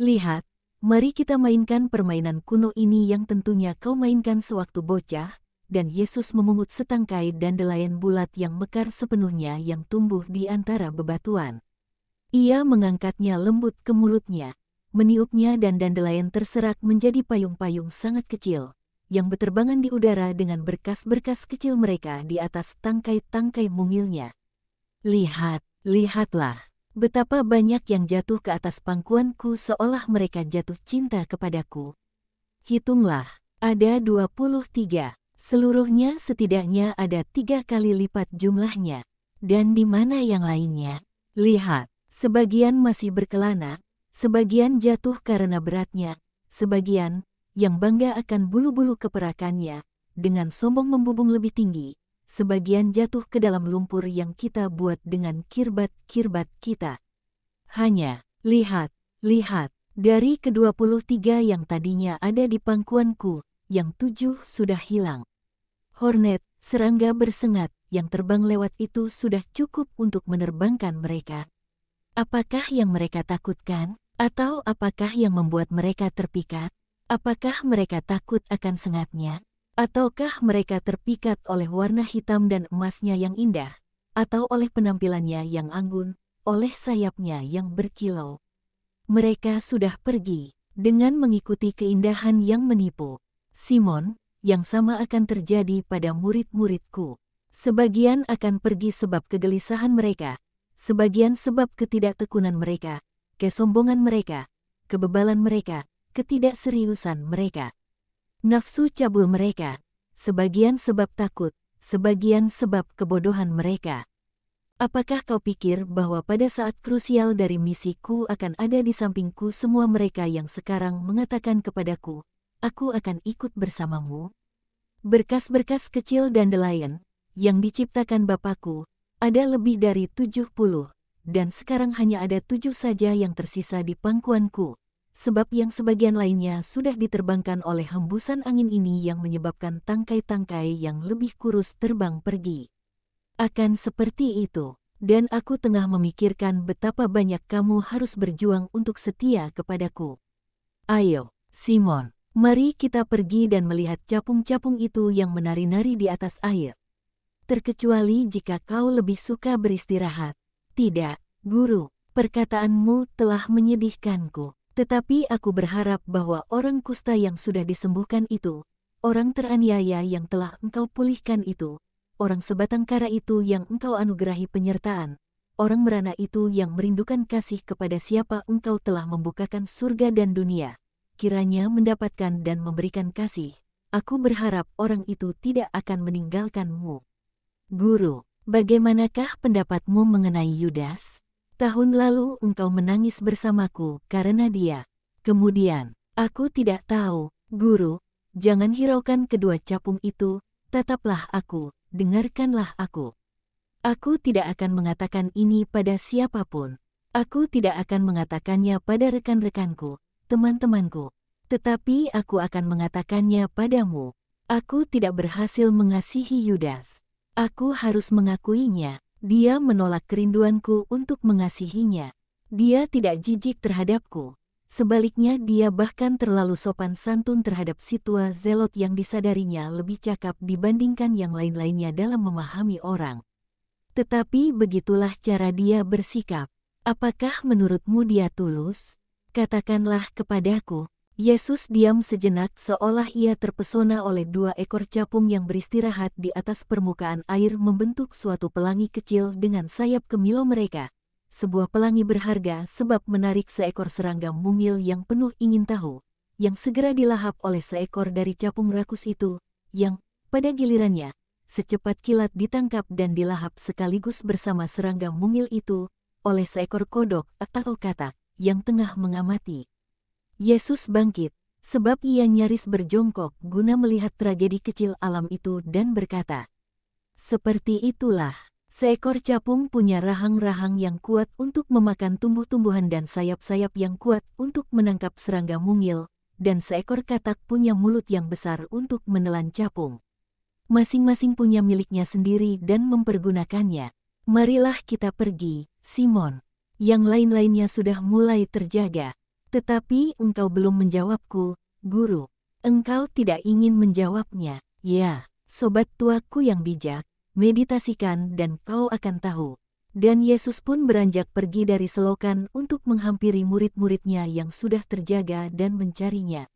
Lihat, mari kita mainkan permainan kuno ini yang tentunya kau mainkan sewaktu bocah, dan Yesus memungut setangkai dandelion bulat yang mekar sepenuhnya yang tumbuh di antara bebatuan. Ia mengangkatnya lembut ke mulutnya, meniupnya dan dandelion terserak menjadi payung-payung sangat kecil, yang berterbangan di udara dengan berkas-berkas kecil mereka di atas tangkai-tangkai mungilnya. Lihatlah. Betapa banyak yang jatuh ke atas pangkuanku seolah mereka jatuh cinta kepadaku. Hitunglah, ada 23. Seluruhnya setidaknya ada 3 kali lipat jumlahnya. Dan di mana yang lainnya? Lihat, sebagian masih berkelana, sebagian jatuh karena beratnya, sebagian yang bangga akan bulu-bulu keperakannya, dengan sombong membubung lebih tinggi. Sebagian jatuh ke dalam lumpur yang kita buat dengan kirbat-kirbat kita. Hanya, lihat, dari ke-23 yang tadinya ada di pangkuanku, yang 7 sudah hilang. Hornet, serangga bersengat, yang terbang lewat itu sudah cukup untuk menerbangkan mereka. Apakah yang mereka takutkan? Atau apakah yang membuat mereka terpikat? Apakah mereka takut akan sengatnya? Ataukah mereka terpikat oleh warna hitam dan emasnya yang indah, atau oleh penampilannya yang anggun, oleh sayapnya yang berkilau? Mereka sudah pergi, dengan mengikuti keindahan yang menipu. Simon, yang sama akan terjadi pada murid-muridku. Sebagian akan pergi sebab kegelisahan mereka, sebagian sebab ketidaktekunan mereka, kesombongan mereka, kebebalan mereka, ketidakseriusan mereka. Nafsu cabul mereka, sebagian sebab takut, sebagian sebab kebodohan mereka. Apakah kau pikir bahwa pada saat krusial dari misiku akan ada di sampingku semua mereka yang sekarang mengatakan kepadaku, aku akan ikut bersamamu? Berkas-berkas kecil dandelion, yang diciptakan Bapakku, ada lebih dari 70, dan sekarang hanya ada 7 saja yang tersisa di pangkuanku. Sebab yang sebagian lainnya sudah diterbangkan oleh hembusan angin ini yang menyebabkan tangkai-tangkai yang lebih kurus terbang pergi. Akan seperti itu, dan aku tengah memikirkan betapa banyak kamu harus berjuang untuk setia kepadaku. Ayo, Simon, mari kita pergi dan melihat capung-capung itu yang menari-nari di atas air. Terkecuali jika kau lebih suka beristirahat. Tidak, Guru, perkataanmu telah menyedihkanku. Tetapi aku berharap bahwa orang kusta yang sudah disembuhkan itu, orang teraniaya yang telah engkau pulihkan itu, orang sebatang kara itu yang engkau anugerahi penyertaan, orang merana itu yang merindukan kasih kepada siapa engkau telah membukakan surga dan dunia, kiranya mendapatkan dan memberikan kasih. Aku berharap orang itu tidak akan meninggalkanmu. Guru, bagaimanakah pendapatmu mengenai Yudas? Tahun lalu engkau menangis bersamaku karena dia. Kemudian, aku tidak tahu, Guru, jangan hiraukan kedua capung itu, tataplah aku, dengarkanlah aku. Aku tidak akan mengatakan ini pada siapapun. Aku tidak akan mengatakannya pada rekan-rekanku, teman-temanku. Tetapi aku akan mengatakannya padamu. Aku tidak berhasil mengasihi Yudas. Aku harus mengakuinya. Dia menolak kerinduanku untuk mengasihinya. Dia tidak jijik terhadapku. Sebaliknya dia bahkan terlalu sopan santun terhadap si tua zelot yang disadarinya lebih cakap dibandingkan yang lain-lainnya dalam memahami orang. Tetapi begitulah cara dia bersikap. Apakah menurutmu dia tulus? Katakanlah kepadaku. Yesus diam sejenak seolah ia terpesona oleh 2 ekor capung yang beristirahat di atas permukaan air membentuk suatu pelangi kecil dengan sayap kemilau mereka. Sebuah pelangi berharga sebab menarik seekor serangga mungil yang penuh ingin tahu, yang segera dilahap oleh seekor dari capung rakus itu, yang, pada gilirannya, secepat kilat ditangkap dan dilahap sekaligus bersama serangga mungil itu, oleh seekor kodok atau katak, yang tengah mengamati. Yesus bangkit, sebab ia nyaris berjongkok guna melihat tragedi kecil alam itu dan berkata, seperti itulah, seekor capung punya rahang-rahang yang kuat untuk memakan tumbuh-tumbuhan dan sayap-sayap yang kuat untuk menangkap serangga mungil, dan seekor katak punya mulut yang besar untuk menelan capung. Masing-masing punya miliknya sendiri dan mempergunakannya. Marilah kita pergi, Simon. Yang lain-lainnya sudah mulai terjaga. Tetapi engkau belum menjawabku, Guru. Engkau tidak ingin menjawabnya. Ya, sobat tuaku yang bijak, meditasikan dan kau akan tahu. Dan Yesus pun beranjak pergi dari selokan untuk menghampiri murid-muridnya yang sudah terjaga dan mencarinya.